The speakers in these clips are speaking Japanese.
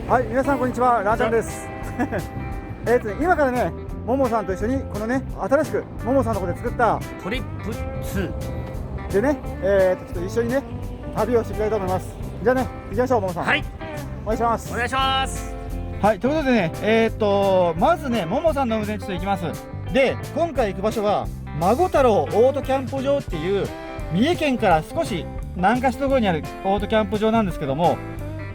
はい、皆さんこんにちは、ラーちゃんです。今からね、ももさんと一緒にこのね、新しくももさんのとこで作ったトリップ2でね、ちょっと一緒にね、旅をしていきたいと思います。じゃあね、行きましょう、ももさん。はい、お願いします。お願いします。はい、ということでね、まずね、ももさんの運転ちょっと行きます。で、今回行く場所は孫太郎オートキャンプ場っていう三重県から少し南下したところにあるオートキャンプ場なんですけども、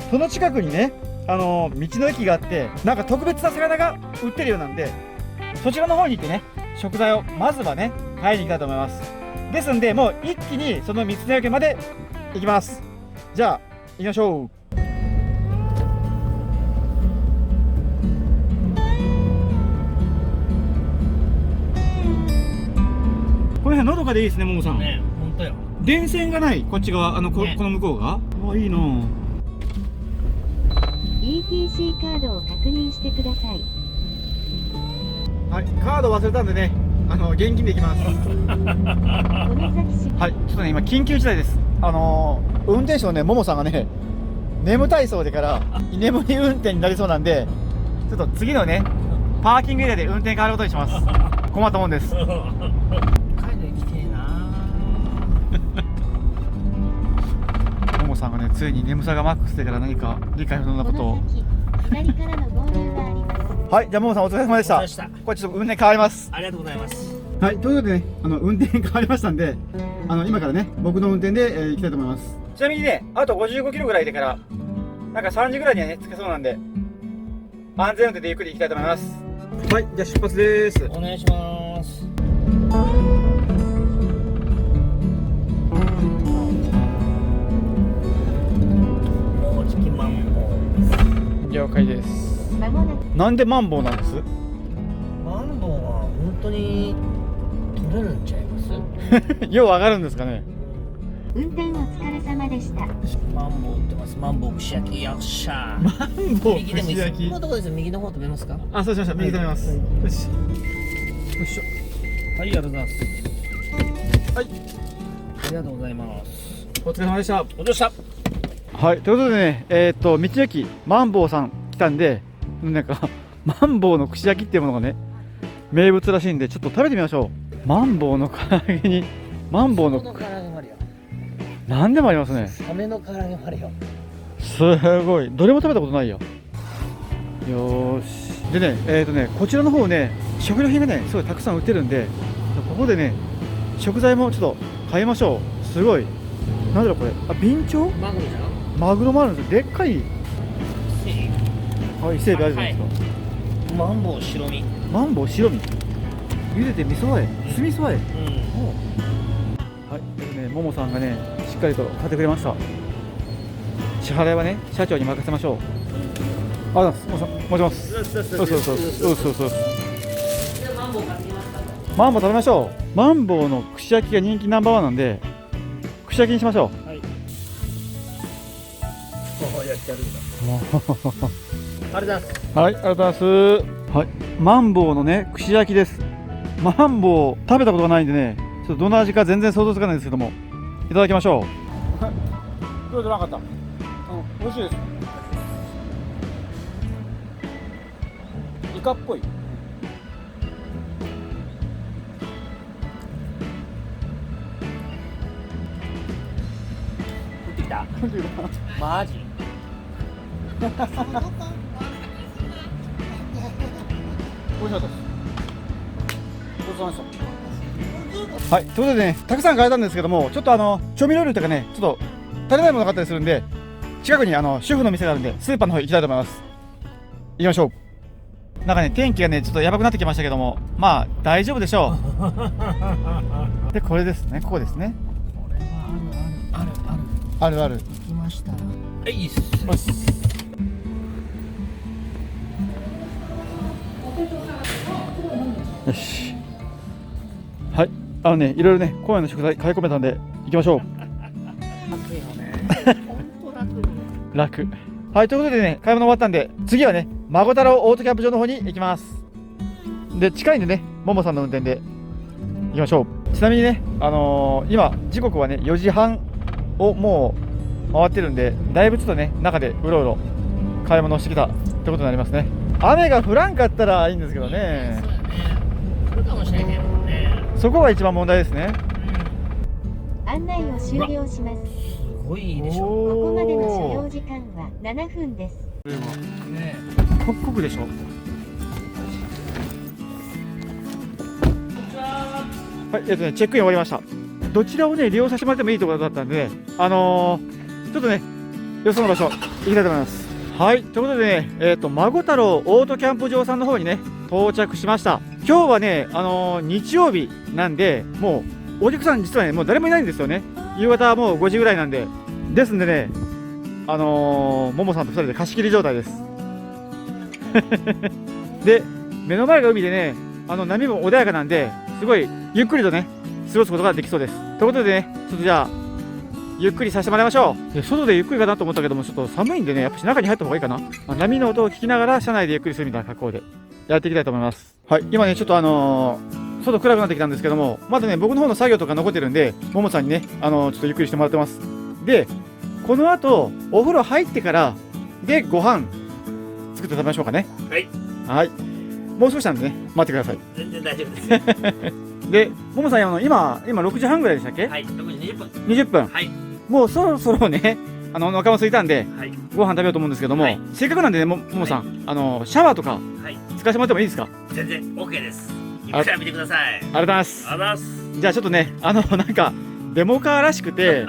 その近くにね、道の駅があって、なんか特別な魚が売ってるようなんで、そちらの方に行ってね、食材をまずはね、買いに行きたいと思います。ですんで、もう一気にその道の駅まで行きます。じゃあ行きましょう。この辺のどかでいいですね、ももさん。ね、本当よ。電線がない、こっち側、ね、この向こうが。あ、いいな。ETC カードを確認してください。はい、カード忘れたんでね、現金で行きます。はい、ちょっとね、今緊急事態です。運転手のね、ももさんがね、眠たいそうでから居眠り運転になりそうなんで、ちょっと次のね、パーキングエリアで運転変わることにします。困ったもんです。帰ってきてえな。ももさんがね、ついに眠さがマックスでから何か理解不能なことを。左からの合流があります。はい、じゃあももさんお疲れ様でした。これちょっと運転変わります。ありがとうございます。はい、ということでね、運転変わりましたんで、今からね、僕の運転で、行きたいと思います。ちなみにね、あと55キロぐらいでから、なんか3時ぐらいにはね、着けそうなんで、安全運転でゆっくり行きたいと思います。はい、じゃあ出発です。お願いします。もうじきマンボウ。了解です。まもなくなんでマンボウなんです？マンボウは本当に取れるんちゃいます？よう上がるんですかね。運転お疲れ様でした。マンボウ売ってます。マンボウ串焼き、よっしゃー。マンボウ右でもいいです。串焼きこのとこですよ。右の方食べますか？あ、そうしました。右止めます。よし。よいしょ。はい、ありがとうございます。はい。ありがとうございます。お疲れ様でした。お疲れ様でした。はい、ということでね、道の駅マンボウさん来たんで、なんかマンボウの串焼きっていうものがね、名物らしいんで、ちょっと食べてみましょう。マンボウの唐揚げに、マンボウの唐揚げもあるよ。何でもありますね。サメの唐揚げもあるよ。すごい、どれも食べたことないよ。よーし。でね、こちらの方ね、食料品がね、すごいたくさん売ってるんで、ここでね、食材もちょっと買いましょう。すごい。なんだろうこれ。あ、ビンチョウ？マグロじゃん。マグロもあるんですよ。でっかい。はい、伊勢海老あるじゃないですか。マンボウ白身。マンボウ白身。茹でて味噌和え、酢味噌和え。うん。はい、ね、ももさんがね、しっかりと買ってくれました。支払いはね、社長に任せましょう。あ、ももさん、持ちます。そう。マンボウ食べましょう。マンボウの串焼きが人気ナンバーワンなんで、串焼きにしましょう。はい。やってやるんだ。ありがとうございます。はい、ありがとうございます。はい、マンボウのね、串焼きです。マンボウ食べたことがないんでね、ちょっとどんな味か全然想像つかないんですけども、いただきましょう。どうじゃなかった。美味しいです。イカっぽい。降ってきた。マジ。美味しかったです。ごちそうさまでした。はい、ということでね、たくさん買えたんですけども、ちょっと調味料類とかね、ちょっと足りないものがあったりするんで、近くに主婦の店があるんで、スーパーの方行きたいと思います。行きましょう。なんかね、天気がね、ちょっとやばくなってきましたけども、まあ大丈夫でしょう。で、これですね、ここですね。これはある。ある。行きました。はい、いいっす。よし。はい、いろいろね、公園の食材買い込めたんで、行きましょう。楽よね。本当楽。楽。はい、ということでね、買い物終わったんで、次はね、孫太郎オートキャンプ場の方に行きます。で、近いんでね、ももさんの運転で行きましょう。ちなみにね、今、時刻はね、4時半をもう回ってるんで、だいぶちょっとね、中でうろうろ買い物をしてきたってことになりますね。雨が降らんかったらいいんですけどね。そうだね。来るかもしれへんもんね。そこが一番問題ですね。案内を終了します。すごいいいでしょ。ここまでの所要時間は7分です。ね。刻々でしょ。はい、チェックイン終わりました。どちらをね、利用させてもらってもいいところだったんで、ちょっとね、よその場所、行きたいと思います。はい、ということでね、孫太郎オートキャンプ場さんの方にね、到着しました。今日はね、日曜日なんで、もう、お客さん実はね、もう誰もいないんですよね。夕方はもう5時ぐらいなんで。ですんでね、ももさんと2人で貸し切り状態です。で、目の前が海でね、波も穏やかなんで、すごいゆっくりとね、過ごすことができそうです。ということでね、ちょっとじゃあ、ゆっくりさせてもらいましょう。で、外でゆっくりかなと思ったけども、ちょっと寒いんでね、やっぱ中に入った方がいいかな。波の音を聞きながら、車内でゆっくりするみたいな格好でやっていきたいと思います。はい、今ね、ちょっと外暗くなってきたんですけども、まだね、僕の方の作業とか残ってるんで、ももさんにね、ちょっとゆっくりしてもらってます。で、この後、お風呂入ってから、で、ご飯、作って食べましょうかね。はい。はい。もう少しなんでね、待ってください。全然大丈夫です。で、ももさん、今6時半ぐらいでしたっけ？はい。6時20分。20分。はい。もうそろそろね、お腹も空いたんで、はい。ご飯食べようと思うんですけども、はいせっかくなんでね、ももさん、シャワーとかはい。使わせてもらってもいいですか？全然 OK です。ゆっくり見てください。ありがとうございます。あざっす。じゃあちょっとね、なんか、デモカーらしくて、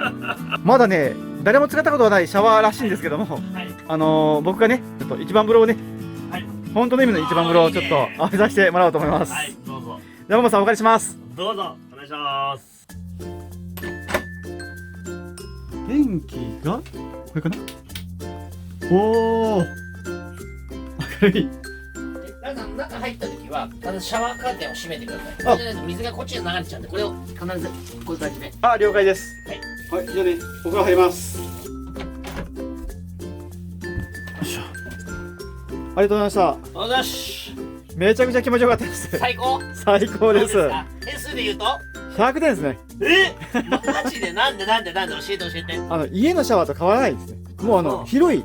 まだね、誰も使ったことはないシャワーらしいんですけども、はい。僕がね、ちょっと一番風呂をね、はい。本当の意味の一番風呂をちょっといいね目指してもらおうと思います。はい。どうぞ。じゃあ、ももさんお借りします。どうぞ。お願いします。電気が、これかな？おー、明るい。中入った時は、まずシャワーカーテンを閉めてください。あそうじゃないと水がこっちに流れちゃうんで、これを必ずこういう感じで。あ、了解です。はい。はい、じゃあね、お風呂入ります。よいしょ。ありがとうございました。おざっし。めちゃくちゃ気持ちよかったです。最高。最高です。どうか点数で言うと100点ですね。マジでなんで教えて教えて。家のシャワーと変わらないですね。もう広い。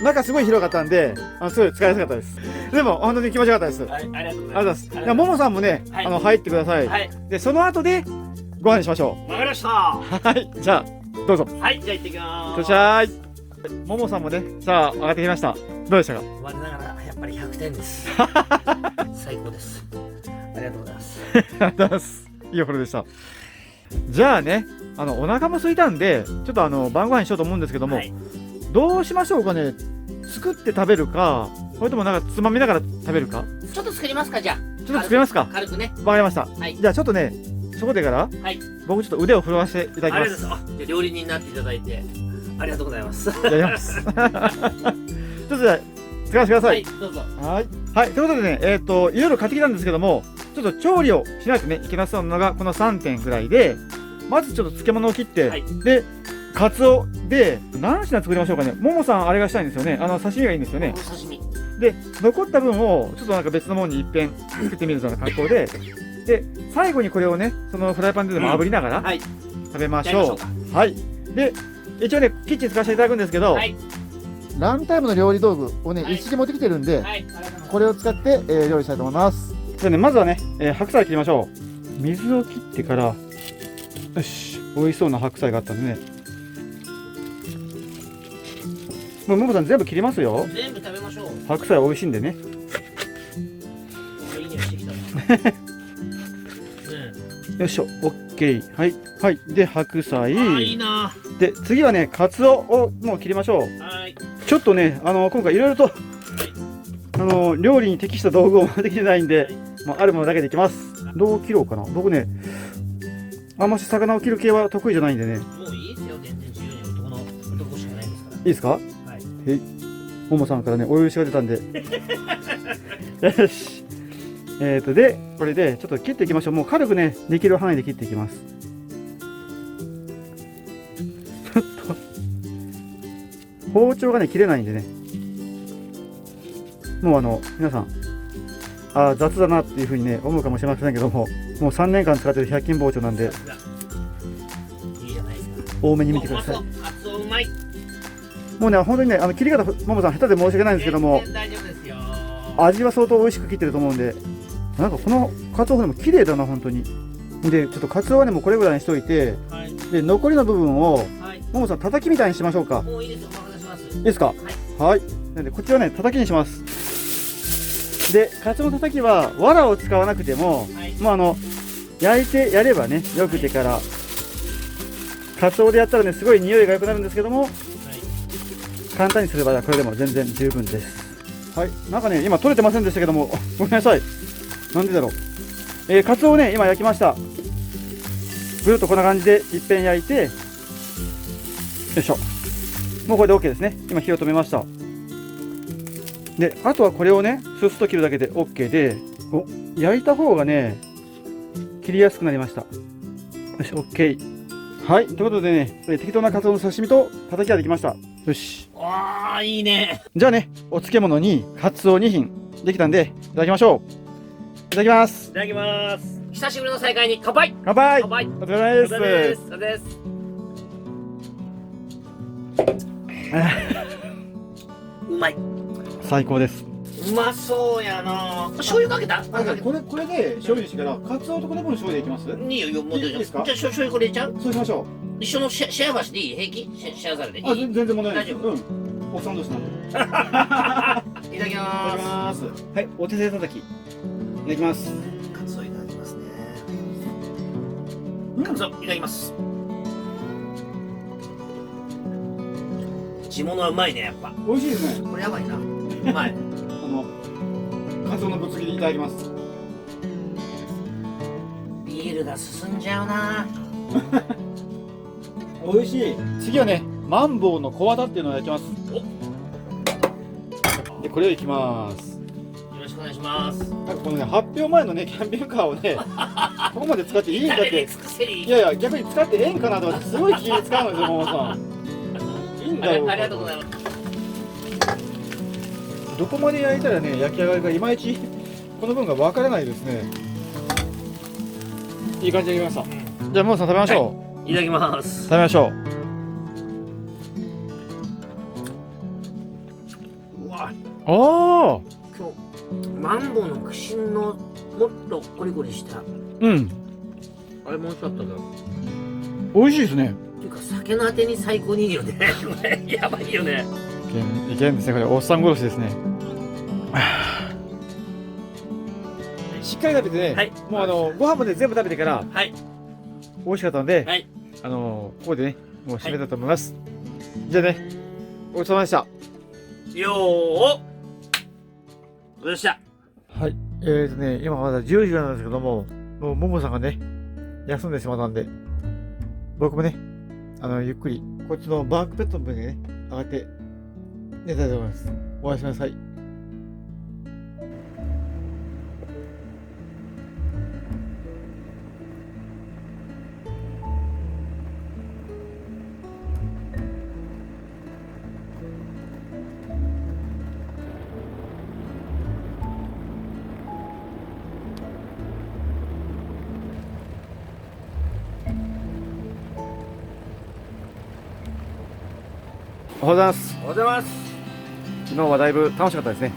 中すごい広かったんで、すごい使いやすかったです。でも、本当に気持ちよかったです。はい、ありがとうございありがとうございま。ますす。じゃあ、ももさんもね、はい入ってください。はい。で、その後で、ご飯にしましょわかりました。う。はい。じゃあ、どうぞ。はい、じゃあ行ってきまいーす。らっしゃい。ももさんもね、さあ、上がってきました。どうでしたか？我ながらやっぱり100点です。最高です。ありがとうございます。ありがとうございます。いいお風呂でした。じゃあね、お腹も空いたんで、ちょっと晩ご飯にしようと思うんですけども、はい。どうしましょうかね。作って食べるか、それともなんかつまみながら食べるか。ちょっと作りますか、じゃあ。ちょっと作りますか。軽くね。わかりました。はい。じゃあちょっとね、そこでから、はい。僕ちょっと腕を振るわせていただきます。ありがとうございます。あ、じゃあ料理人になっていただいて、ありがとうございます。やります。ちょっとじゃあ、使わせてくださ。はいい、どうぞ。はい。はい。ということでね、いろいろ買ってきたんですけども、ちょっと調理をしないとね、いけなそうなのがこの3点ぐらいで、まずちょっと漬物を切って、はいで、カツオで、何品作りましょうかね。ももさん、あれがしたいんですよね。刺身がいいんですよねお。刺身。で、残った分を、ちょっとなんか別のものに一遍作ってみるような格好で、で、最後にこれをね、そのフライパンでも炙りながらはい。食べましょやりましょうか。う。はい。で、一応ね、キッチン使わせていただくんですけど、はい。ランタイムの料理道具をね、はい一式持ってきてるんで、はい。ありがとうございます。これを使って、料理したいと思います。じゃあね、まずはね、白菜切りましょう。水を切ってから、よし、美味しそうな白菜があったんでね。ももさん全部切りますよ。全部食べましょう。白菜美味しいんでね。いい匂いしてきたな。よいしょ、オッケー。はい。はい。で、白菜。あ、いいな。で、次はね、カツオをもう切りましょう。はい。ちょっとね、今回いろいろと、料理に適した道具を持ってきてないんで、もうあるものだけでいきます。どう切ろうかな。僕ね、あんまし魚を切る系は得意じゃないんでね。もういいですよ、全然自由に男しかないですから。いいですか？はい。へい。ももさんからね、お許しが出たんで。よし。で、これでちょっと切っていきましょう。もう軽くね、できる範囲で切っていきます。ちょっと、包丁がね、切れないんでね。もう皆さん、雑だなっていうふうにね、思うかもしれませんけども、もう3年間使ってる100均包丁なんで、いいじゃないですか。多めに見てください。カツオうまい。もうね、本当にね、切り方、ももさん、下手で申し訳ないんですけども、全然大丈夫ですよ。味は相当美味しく切ってると思うんで、なんかこのカツオでも綺麗だな、本当に。で、ちょっとカツオはね、もうこれぐらいにしといて、はい。で、残りの部分を、はい。ももさん、叩きみたいにしましょうか。もういいですよ。お任せします。いいですか。はい。なんで、こっちはね、叩きにします。で、カツオの叩きは、藁を使わなくても、はい。もう焼いてやればね、よくてから、カツオでやったらね、すごい匂いが良くなるんですけども、はい。簡単にすればこれでも全然十分です。はい。なんかね、今取れてませんでしたけども、ごめんなさい。なんでだろう。カツオをね、今焼きました。ぐるっとこんな感じでいっぺん焼いて、よいしょ。もうこれで OK ですね。今火を止めました。で、あとはこれをね、スッと切るだけで OK で、焼いた方がね、切りやすくなりました。よし、OK。はい。ということでね、適当なカツオの刺身と叩きができました。よし。わあ、いいね。じゃあね、お漬物にカツオ2品できたんで、いただきましょう。いただきます。いただきます。久しぶりの再会に乾杯。乾杯。乾杯。お疲れ様です。お疲れ様です。お疲れ様です。うまい。最高です。うまそうやな。醤油かけた？これで醤油にしてから、カツオとこの分醤油でいきます？いいよ、もういいですか？じゃあ醤油これ入れちゃう？そうしましょ一緒のシェア箸でいい？平気？シェア皿でいい？う。全然問題ない。大丈夫？うん。おっさん同士なんで。いただきいただまきます。はい、お手製叩き。いただきます。す。カツオいただきますね。カツオいただきます。地物はうまいね、やっぱ。美味しいですね。これやばいな。うまい。カツオのぶつ切りいただきます。ビールが進んじゃうな。美味しい。次はね、マンボウの小綿っていうのを焼きます。で、これをいきます。よろしくお願いします。なんかこのね、発表前のね、キャンピングカーをね、ここまで使っていいんだって。尽くせり。いやいや、逆に使ってええんかなと思って、すごい気使うんですよ、桃さん。いいんだよ。ありがとうございます。どこまで焼いたらね、焼き上がりがいまいち、この分がわからないですね。いい感じで焼きました。じゃあ、桃さん食べましょう。いただきます。食べましょう。うわ、ああ、今日マンボウの串のもっとコリコリしたうん、あれも美味しかったぞ。美味しいですね。っていうか酒のあてに最高にいいよね。やばいよね。いけんですね、これ、おっさん殺しですね。しっかり食べてね、はいもうご飯もね、全部食べてから、はい美味しかったので、はい。ここでね、もう締めたいと思います。じゃあね、ごちそうさまでした。よーお。よっしゃ。はい、今まだ10時なんですけども、もうももさんがね、休んでしまったんで、僕もね、ゆっくり、こっちのバークベッドの上にね、上がって寝たいと思います。おやすみなさい。おはようございます。おはようございます。昨日はだいぶ楽しかったですね。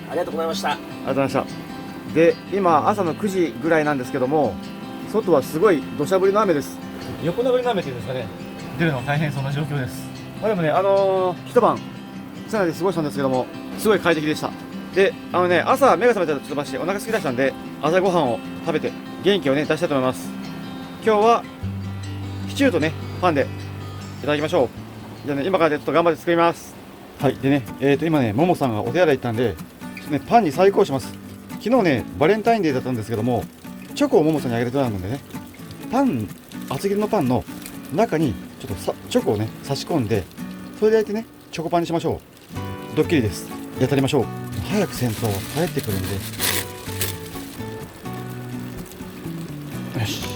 ありがとうございました。ありがとうございました。で、今朝の9時ぐらいなんですけども、外はすごい土砂降りの雨です。横殴りの雨っていうんですかね。出るの大変そんな状況です。まあでもね、一晩室内で過ごしたんですけども、すごい快適でした。で、朝目が覚めたらちょっとましてお腹空き出したんで、朝ごはんを食べて元気をね出したいと思います。今日はシチューとねパンでいただきましょう。じゃあね、今からちょっと頑張って作ります。はい。でね、今ね、ももさんがお手洗い行ったんで、ちょっとね、パンに再考します。昨日ね、バレンタインデーだったんですけども、チョコをももさんにあげるとなのでね、厚切りのパンの中にちょっとチョコをね、差し込んで、それで焼いてね、チョコパンにしましょう。ドッキリです。やってやりましょう。早くせんと帰ってくるんで。よし。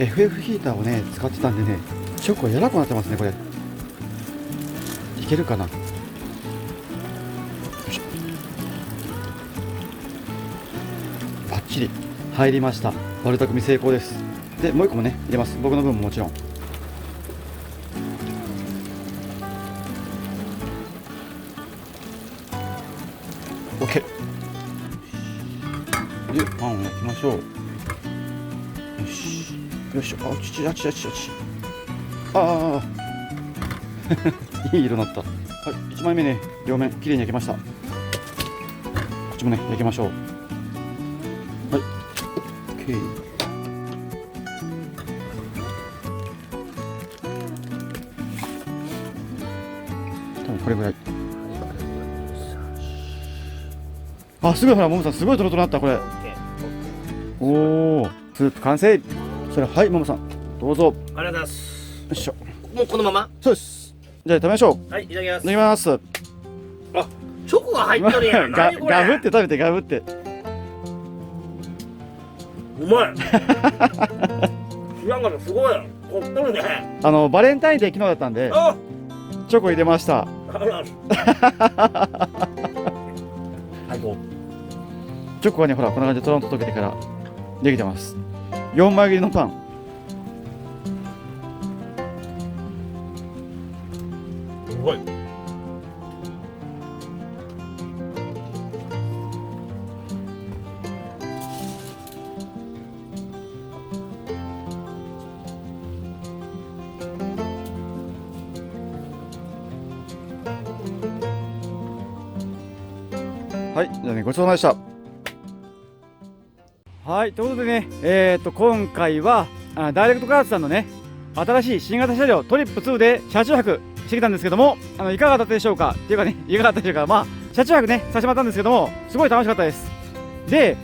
FF ヒーターをね使ってたんでね、チョコやらくなってますね。これいけるかな。よいしょ。バッチリ入りました。バルタ組成功です。でもう一個もね入れます。僕の分ももちろん。OK でパンを焼きましょう。よしよし、あちちあちあちあち、ああいい色になった。はい、1枚目ね両面きれいに焼けました。こっちもね焼きましょう。はい OK。多分これぐらい。あ、すごい、ほら、ももさん、すごいトロトロになった、これ。おお、スープ完成。それ、はい、ももさん、どうぞ。ありがとうございます。よいしょ。もうこのまま。そうです。じゃあ、食べましょう。はい、いただきます。いただきます。あ、チョコが入っとるやん。ガ何これ。ガブって食べて、ガブって。うまい。知らんかった、すごい。こっとるね。バレンタインデー昨日だったんで、あ、チョコ入れました。最高。チョコがね、ほら、こんな感じでトロンと溶けてからできてます。4枚切りのパン。すごい。はい、じゃあね、ごちそうさまでした。はい、ということでね、今回はダイレクトカーツさんのね、新しい新型車両トリップ2で車中泊してきたんですけども、いかがだったでしょうか。っていうかね、いかがだったでしょうか。まあ、車中泊ね、させてもらったんですけども、すごい楽しかったです。で、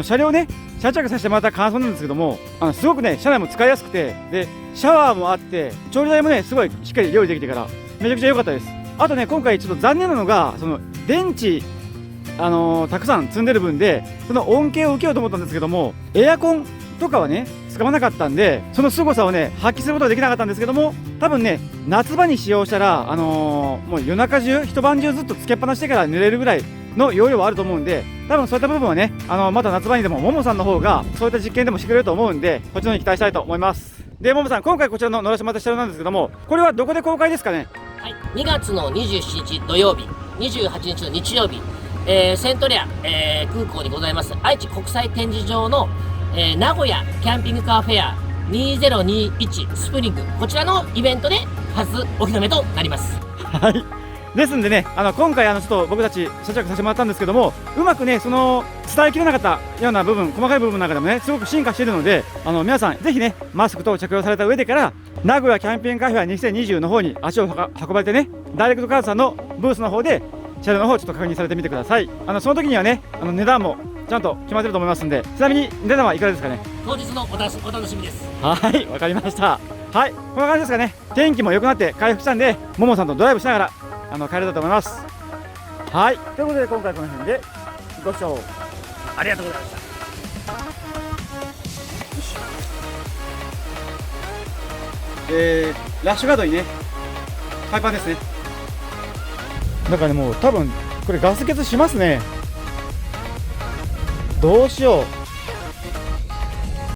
車両ね、車中泊させてもらった感想なんですけども、すごくね、車内も使いやすくて、で、シャワーもあって、調理台もね、すごいしっかり用意できてから、めちゃくちゃ良かったです。あとね、今回ちょっと残念なのが、その電池、たくさん積んでる分でその恩恵を受けようと思ったんですけども、エアコンとかはね使わなかったんで、その凄さをね発揮することができなかったんですけども、多分ね夏場に使用したら、もう夜中中一晩中ずっとつけっぱなししてから濡れるぐらいの容量はあると思うんで、多分そういった部分はねまた夏場にでもももさんの方がそういった実験でもしてくれると思うんで、こっちの方に期待したいと思います。で、ももさん、今回こちらの乗らせてもらった車両なんですけども、これはどこで公開ですかね。はい、2月の27日土曜日、28日の日曜日、セントレア、空港にございます愛知国際展示場の、名古屋キャンピングカーフェア2021スプリング、こちらのイベントで初お披露目となります。はい、ですんでね、今回ちょっと僕たち車中泊させてもらったんですけども、うまくねその伝えきれなかったような部分、細かい部分の中でもねすごく進化しているので、皆さんぜひねマスク等を着用された上でから名古屋キャンピングカーフェア2020の方に足を運ばれてね、ダイレクトカードさんのブースの方で車両の方ちょっと確認されてみてください。その時にはね値段もちゃんと決まってると思いますんで、ちなみに値段はいくらですかね。当日のお楽しみです。はい、わかりました。はい、こんな感じですかね。天気も良くなって回復したんで、ももさんとドライブしながら帰れたと思います。はい、ということで今回この辺でご視聴ありがとうございました。ラッシュガードにねパイパンですね。だからね、もう多分これガス欠しますね。どうしよう。